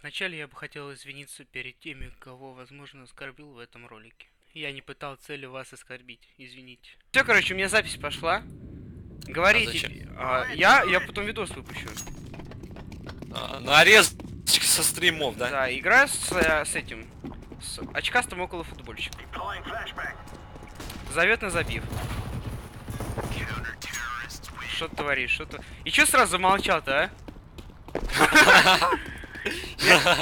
Вначале я бы хотел извиниться перед теми, кого, возможно, оскорбил в этом ролике. Я не пытал целью вас оскорбить, извините. Все, короче, у меня запись пошла. А зачем? Говорите, я потом видос выпущу. Нарезочка со стримов, да? Да, игра с этим, с очкастым около футбольщика. Зовет на забив. Что ты творишь, что ты... И чё сразу замолчал-то, а?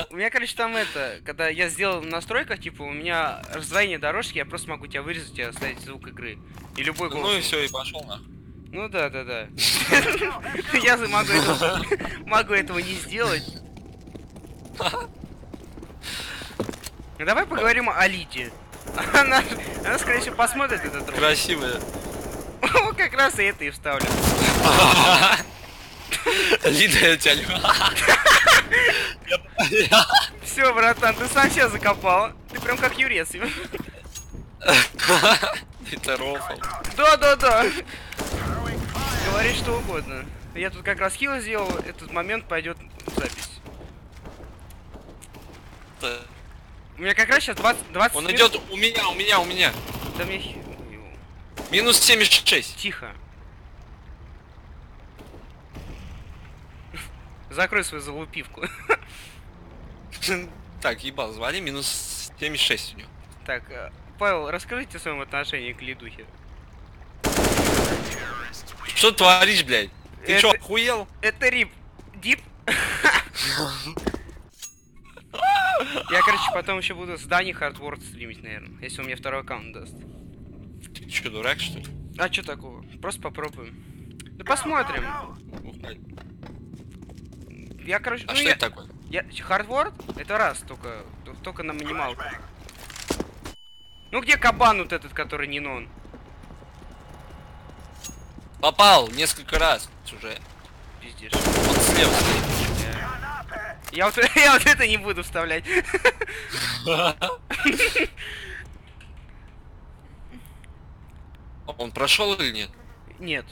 У меня, короче, там это, когда я сделал в настройках, типа, у меня раздвоение дорожки, я просто могу тебя вырезать и оставить звук игры. И любой голос. Ну и все, и пошел на. Ну да. Я могу этого не сделать. Ну давай поговорим о Лиде. Она, скорее всего, посмотрит этот ролик. Красивая. О, как раз и это и вставлю. Лида, я тебя люблю. Все, братан, ты сам себя закопал. Ты прям как юрец. Это рофл. Да. Говори что угодно. Я тут как раз хил сделал, этот момент пойдет в запись. У меня как раз сейчас 20 Он минут. идет у меня. Да мне... Минус 76. Тихо. Закрой свою залупивку. Так, ебал, звали, минус 76 у него. Так, Павел, расскажите о своем отношении к лидухе. Что творишь, блядь? Ты Это- чё, охуел? Это рип. Дип. Я, короче, потом еще буду с Дани Хардворд стримить, наверное, если он мне второй аккаунт даст. Ты чё, дурак, что ли? А что такого? Просто попробуем. Да посмотрим. Я, короче, А что это такое? Хардворд? Это раз, только на минималку. Ну где кабан вот этот, который не нон? Попал несколько раз уже. Пиздишь. Он слева стоит. Я вот это не буду вставлять. Он прошел или нет? Нет.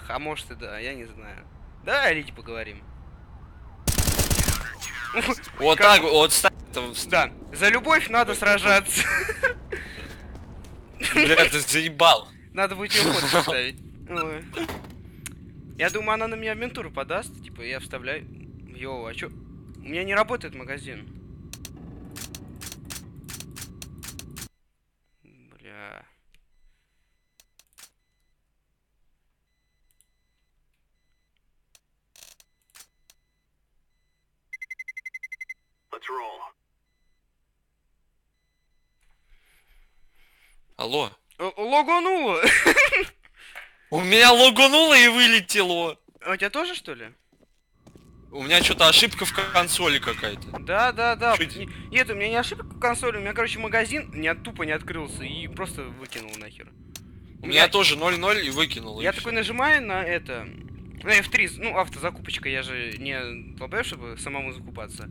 А может и да, я не знаю. Да, о Лиде поговорим. Вот так, вот ставь там. Да, за любовь надо сражаться. Бля, ты заебал. Надо будет ее фото поставить. Ой. Я думаю, она на меня ментуру подаст. Типа, я вставляю. Йоу, а чё? У меня не работает магазин. Бля. Алло. Логонуло! У меня логонуло и вылетело. А у тебя тоже, что ли? У меня что-то ошибка в консоли какая-то. Да. Чуть. Нет, у меня не ошибка в консоли, у меня, короче, магазин тупо не открылся и просто выкинул нахер. У меня тоже 0-0 и выкинул. Я и такой всё. нажимаю на это. На F3, ну, автозакупочка, я же не долбаю, чтобы самому закупаться.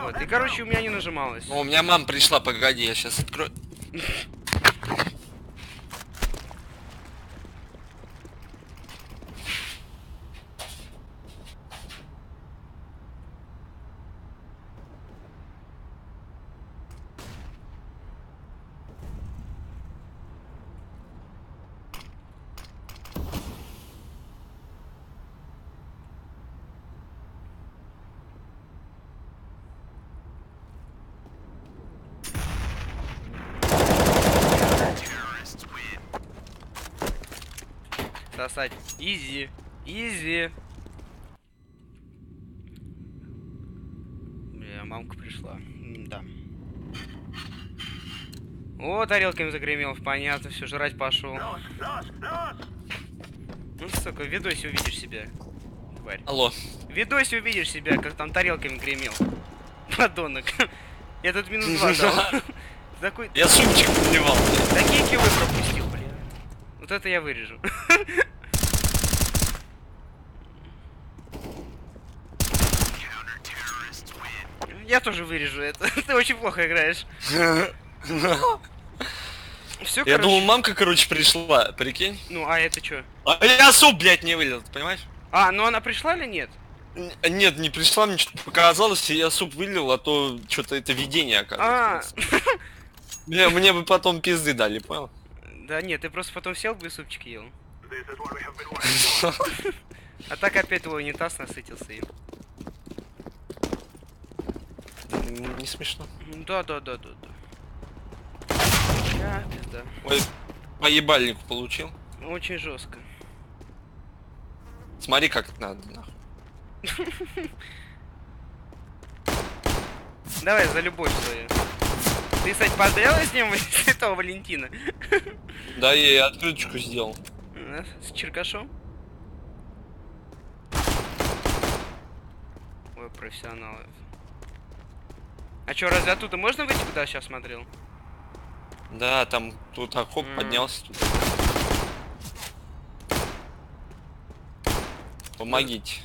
Вот, и, короче, у меня не нажималось. О, у меня мама пришла, погоди, я сейчас открою. Сосать. Изи. Бля, мамка пришла. Да. О, тарелками загремел, понятно, все, жрать пошел. Ну, сука, в видосе увидишь себя, тварь. Алло. В видосе увидишь себя, как там тарелками гремел. Подонок. Я тут минус 2 дал. Такой... Я сумчик подливал. Такие киллы пропустил, бля. Вот это я вырежу. Я тоже вырежу это. Ты очень плохо играешь. Все, Я думал, мамка, короче, пришла, прикинь. Ну, а это что? А я суп, блядь, не вылил, ты понимаешь? А, ну она пришла или нет? Нет, не пришла, мне что-то показалось, и я суп вылил, а то что-то это видение А, оказывается. Мне бы потом пизды дали, понял? да нет, ты просто потом сел бы и супчик ел. А так опять твой унитаз насытился им. Не смешно. Да. Я пизда. Ой, по ебальнику получил. Очень жестко. Смотри, как это надо, нахуй. Давай за любовь свою. Ты, кстати, поздравила с ним Святого Валентина? Да, я и открыточку сделал. С черкашом? Ой, профессионалы. А чё, разве оттуда можно выйти, куда я сейчас смотрел? Да, там тут окоп поднялся. Тут. Помогите.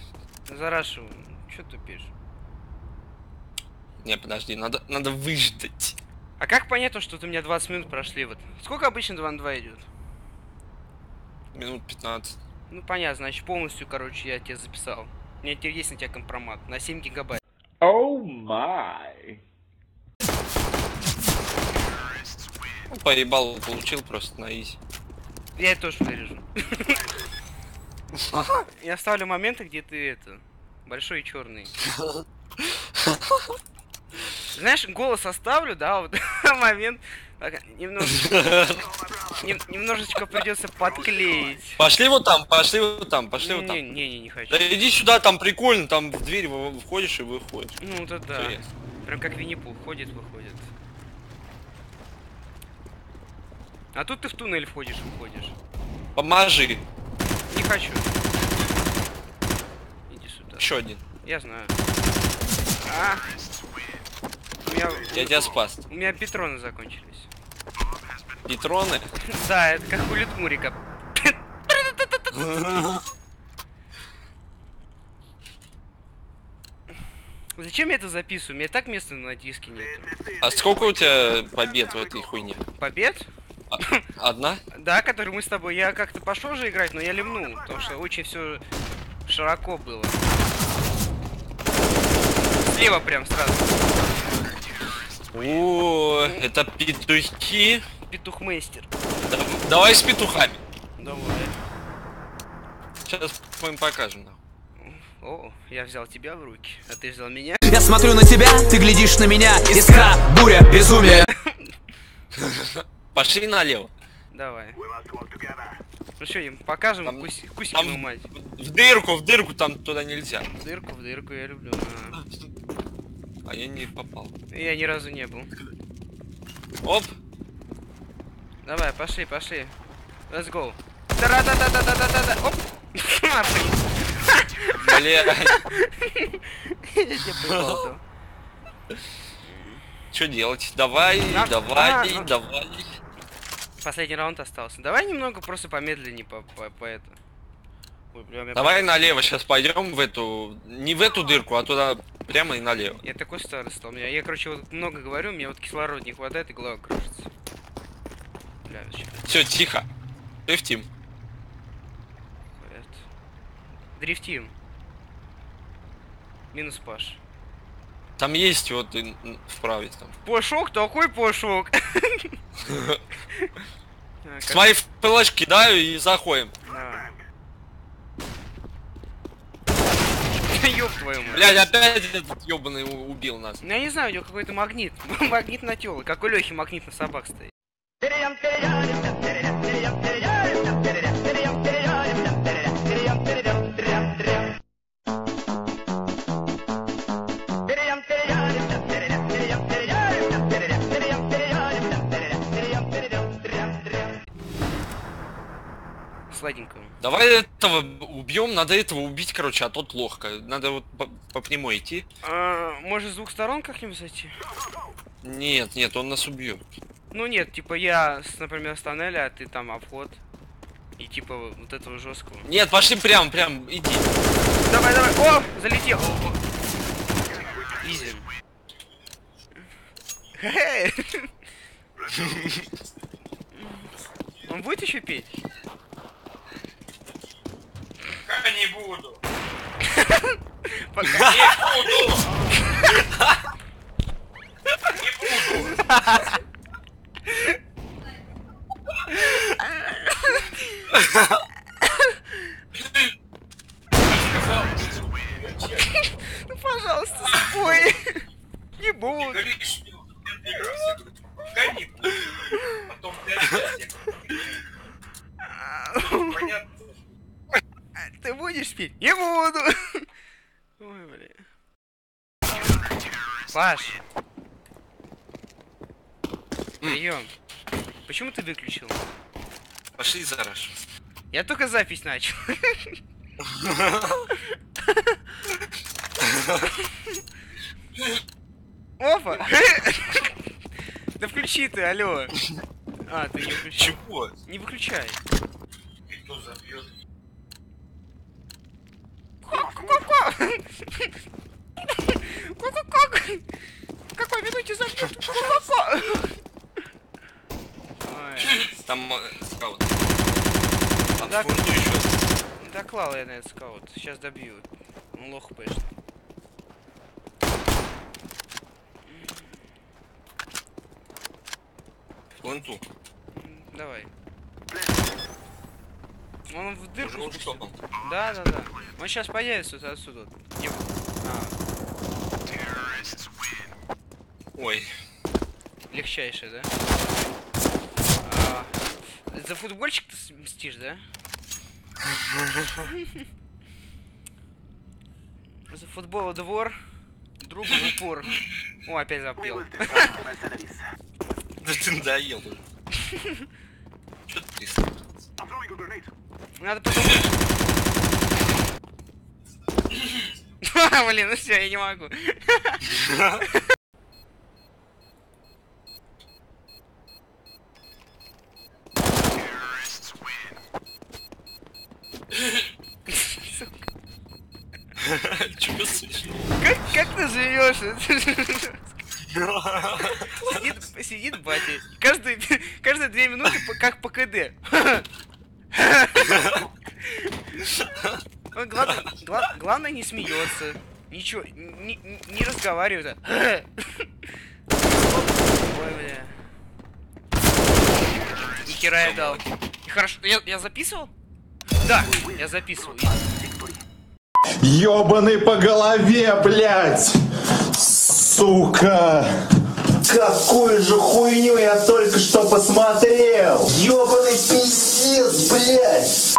Зарашу. Чё тупишь? Не, подожди, надо выждать. А как понять, то, что у меня 20 минут прошли? Вот. Сколько обычно 2 на 2 идет? Минут 15. Ну понятно, значит полностью, короче, я тебе записал. У меня теперь есть на тебя компромат на 7 гигабайт. Oh my. Ну, поебал, получил просто на изи. Я это тоже вырежу. Я оставлю моменты, где ты это большой и черный. Знаешь, голос оставлю, да, вот момент немножечко придется подклеить. Пошли вот там, пошли вот там, пошли вот там. Не хочу. Да иди сюда, там прикольно, там в дверь входишь и выходишь. Ну это да. Интересно. Прям как Винни-Пух, ходит, выходит. А тут ты в туннель входишь, выходишь. Поможи. Не хочу. Иди сюда. Еще один. Я знаю. А! У меня... Я тебя спас. У меня патроны закончились. Патроны? Да, это как у Литмурика. Зачем я это записываю? У меня и так места на диске нет. А сколько у тебя побед в этой хуйне? Побед? Одна? Да, который мы с тобой. Я как-то пошел же играть, но я ливнул, потому что очень все широко было. Слева прям сразу. О, это петухи. Петухмейстер. Давай с петухами. Давай. Сейчас мы им покажем. О, я взял тебя в руки, а ты взял меня. Я смотрю на тебя, ты глядишь на меня. Искра, буря, безумие. Пошли налево. Давай. Ну что, им покажем Там- Кузькину мать. В дырку, там туда нельзя. В дырку, я люблю. А я не попал. Я ни разу не был. Оп. Давай, пошли. Let's go. Та-ра-та-та-та-та-та-та. Оп. Блядь. Я тебе поебал. Что делать? Давай. Последний раунд остался. Давай немного просто помедленнее по это. Ой, прям Давай налево сейчас пойдем в эту... Не в эту дырку, а туда прямо и налево. Я такой старый стал. Я, короче, вот много говорю, мне вот кислород не хватает и голова кружится. Бля, вообще. Все, тихо. Ты в тим. Дрифтим. Минус Паш. Там есть вот вправе там. Пошок, такой пошок. Смотри, флеш кидаю и заходим. Ёб твою мать. Блядь, опять этот ёбаный убил нас. Я не знаю, у него какой-то магнит. Магнит на тёлы. Как у Лёхи магнит на собак стоит. Сладенького. Давай этого убьем, надо этого убить, короче, а тот лохка. Надо вот по прямой идти. Может, с двух сторон как-нибудь зайти? Нет, он нас убьет. Ну нет, типа я, например, с тоннеля, а ты там обход. И типа вот этого жесткого. Нет, пошли прям, иди. Давай. О, залетел. Изи. Он будет еще петь? Я не буду. Пока. Ну, пожалуйста, спой. Не буду. Ты будешь петь? Не буду. Ой, блин. Паш. Прием. Почему ты выключил? Пошли зараз. Я только запись начал. Опа! Да включи ты, алло. А, ты не включил. Чего? Не выключай. Кто забьет? Какой минуте забьет? Там скаут. Там Да. фунту еще. Да клал я на этот скаут. Сейчас добью. Он лох пэшный. Фунту. Давай. Он в дырку. Уже ушел. Да. Он сейчас появится отсюда. Не- А, Ой. легчайший, да? За футбольчик ты мстишь, да? За футбол двор. Друг в упор. О, опять запел. Да ты надоел. Чё ты? Надо потом... Блин, ну все, я не могу. Чего слышишь? Как ты живешь? Сидит батя. Каждые 2 минуты как по КД. Он, главное не смеется. Ничего, не разговаривает. Ой, бля. Ни хера я дал. Хорошо, я записывал? Да, я записывал. Ёбаный по голове, блядь! Сука! Какую же хуйню я только что посмотрел! Ёбаный пиздец, блядь!